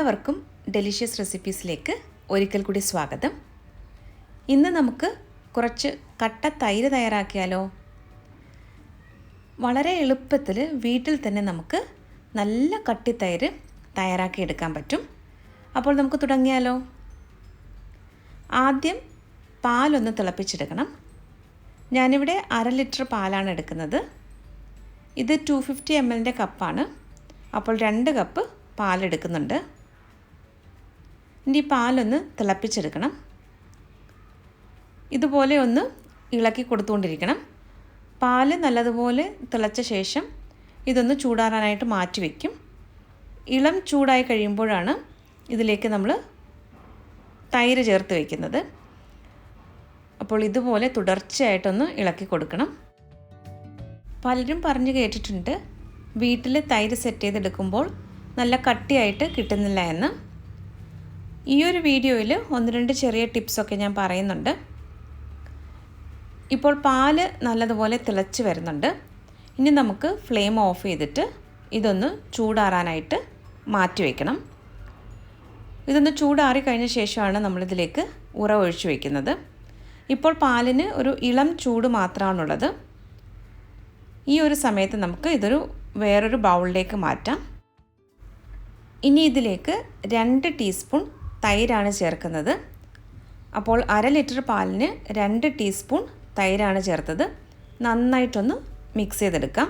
എല്ലാവർക്കും ഡെലിഷ്യസ് റെസിപ്പീസിലേക്ക് ഒരിക്കൽ കൂടി സ്വാഗതം. ഇന്ന് നമുക്ക് കുറച്ച് കട്ട തൈര് തയ്യാറാക്കിയാലോ? വളരെ എളുപ്പത്തിൽ വീട്ടിൽ തന്നെ നമുക്ക് നല്ല കട്ടി തൈര് തയ്യാറാക്കി എടുക്കാൻ പറ്റും. അപ്പോൾ നമുക്ക് തുടങ്ങിയാലോ? ആദ്യം പാലൊന്ന് തിളപ്പിച്ചെടുക്കണം. ഞാനിവിടെ 1/2 ലിറ്റർ പാലാണ് എടുക്കുന്നത്. ഇത് 250 ml കപ്പാണ്. അപ്പോൾ 2 കപ്പ് പാലെടുക്കുന്നുണ്ട്. ഇനി പാലൊന്ന് തിളപ്പിച്ചെടുക്കണം. ഇതുപോലെ ഒന്ന് ഇളക്കി കൊടുത്തുകൊണ്ടിരിക്കണം. പാല് നല്ലതുപോലെ തിളച്ച ശേഷം ഇതൊന്ന് ചൂടാറാനായിട്ട് മാറ്റി വയ്ക്കും. ഇളം ചൂടായി കഴിയുമ്പോഴാണ് ഇതിലേക്ക് നമ്മൾ തൈര് ചേർത്ത് വയ്ക്കുന്നത്. അപ്പോൾ ഇതുപോലെ തുടർച്ചയായിട്ടൊന്ന് ഇളക്കി കൊടുക്കണം. പലരും പറഞ്ഞു കേട്ടിട്ടുണ്ട്, വീട്ടിൽ തൈര് സെറ്റ് ചെയ്തെടുക്കുമ്പോൾ നല്ല കട്ടിയായിട്ട് കിട്ടുന്നില്ല എന്ന്. ഈ ഒരു വീഡിയോയിൽ 1-2 ചെറിയ ടിപ്സൊക്കെ ഞാൻ പറയുന്നുണ്ട്. ഇപ്പോൾ പാല് നല്ലതുപോലെ തിളച്ച് വരുന്നുണ്ട്. ഇനി നമുക്ക് ഫ്ലെയിം ഓഫ് ചെയ്തിട്ട് ഇതൊന്ന് ചൂടാറാനായിട്ട് മാറ്റി വയ്ക്കണം. ഇതൊന്ന് ചൂടാറി കഴിഞ്ഞ ശേഷമാണ് നമ്മളിതിലേക്ക് ഉറവ് ഒഴിച്ച് വയ്ക്കുന്നത്. ഇപ്പോൾ പാലിന് ഒരു ഇളം ചൂട് മാത്രമാണുള്ളത്. ഈ ഒരു സമയത്ത് നമുക്ക് ഇതൊരു വേറൊരു ബൗളിലേക്ക് മാറ്റാം. ഇനി ഇതിലേക്ക് 2 ടീസ്പൂൺ തൈരാണ് ചേർക്കുന്നത്. അപ്പോൾ 1/2 ലിറ്റർ പാലിന് 2 ടീസ്പൂൺ തൈരാണ് ചേർത്തത്. നന്നായിട്ടൊന്ന് മിക്സ് ചെയ്തെടുക്കാം.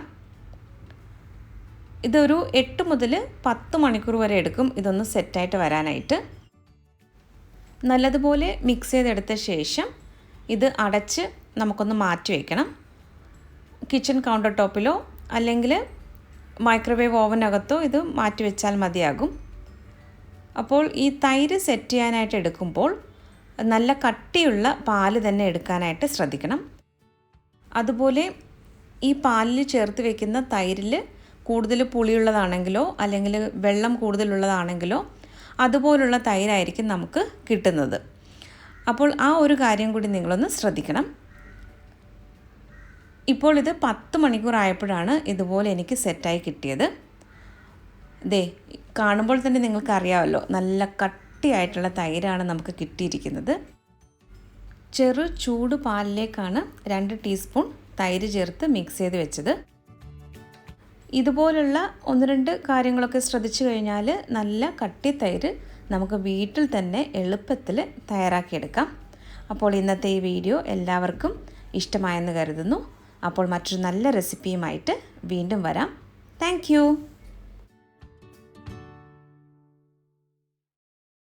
ഇതൊരു 8 മുതൽ 10 മണിക്കൂർ വരെ എടുക്കും ഇതൊന്ന് സെറ്റായിട്ട് വരാനായിട്ട്. നല്ലതുപോലെ മിക്സ് ചെയ്തെടുത്ത ശേഷം ഇത് അടച്ച് നമുക്കൊന്ന് മാറ്റി വയ്ക്കണം. കിച്ചൺ കൗണ്ടർ ടോപ്പിലോ അല്ലെങ്കിൽ മൈക്രോവേവ് ഓവനകത്തോ ഇത് മാറ്റി വെച്ചാൽ മതിയാകും. അപ്പോൾ ഈ തൈര് സെറ്റ് ചെയ്യാനായിട്ട് എടുക്കുമ്പോൾ നല്ല കട്ടിയുള്ള പാല് തന്നെ എടുക്കാനായിട്ട് ശ്രദ്ധിക്കണം. അതുപോലെ ഈ പാലിൽ ചേർത്ത് വെക്കുന്ന തൈരിൽ കൂടുതൽ പുളിയുള്ളതാണെങ്കിലോ അല്ലെങ്കിൽ വെള്ളം കൂടുതലുള്ളതാണെങ്കിലോ അതുപോലുള്ള തൈരായിരിക്കും നമുക്ക് കിട്ടുന്നത്. അപ്പോൾ ആ ഒരു കാര്യം കൂടി നിങ്ങളൊന്ന് ശ്രദ്ധിക്കണം. ഇപ്പോൾ ഇത് 10 മണിക്കൂർ ആയപ്പോഴാണ് ഇതുപോലെ എനിക്ക് സെറ്റായി കിട്ടിയത്. ദേ കാണുമ്പോൾ തന്നെ നിങ്ങൾക്കറിയാമല്ലോ, നല്ല കട്ടിയായിട്ടുള്ള തൈരാണ് നമുക്ക് കിട്ടിയിരിക്കുന്നത്. ചെറു ചൂട് പാലിലേക്കാണ് 2 ടീസ്പൂൺ തൈര് ചേർത്ത് മിക്സ് ചെയ്ത് വെച്ചത്. ഇതുപോലുള്ള 1-2 കാര്യങ്ങളൊക്കെ ശ്രദ്ധിച്ചു കഴിഞ്ഞാൽ നല്ല കട്ടി തൈര് നമുക്ക് വീട്ടിൽ തന്നെ എളുപ്പത്തിൽ തയ്യാറാക്കിയെടുക്കാം. അപ്പോൾ ഇന്നത്തെ ഈ വീഡിയോ എല്ലാവർക്കും ഇഷ്ടമായെന്ന് കരുതുന്നു. അപ്പോൾ മറ്റൊരു നല്ല റെസിപ്പിയുമായിട്ട് വീണ്ടും വരാം. താങ്ക്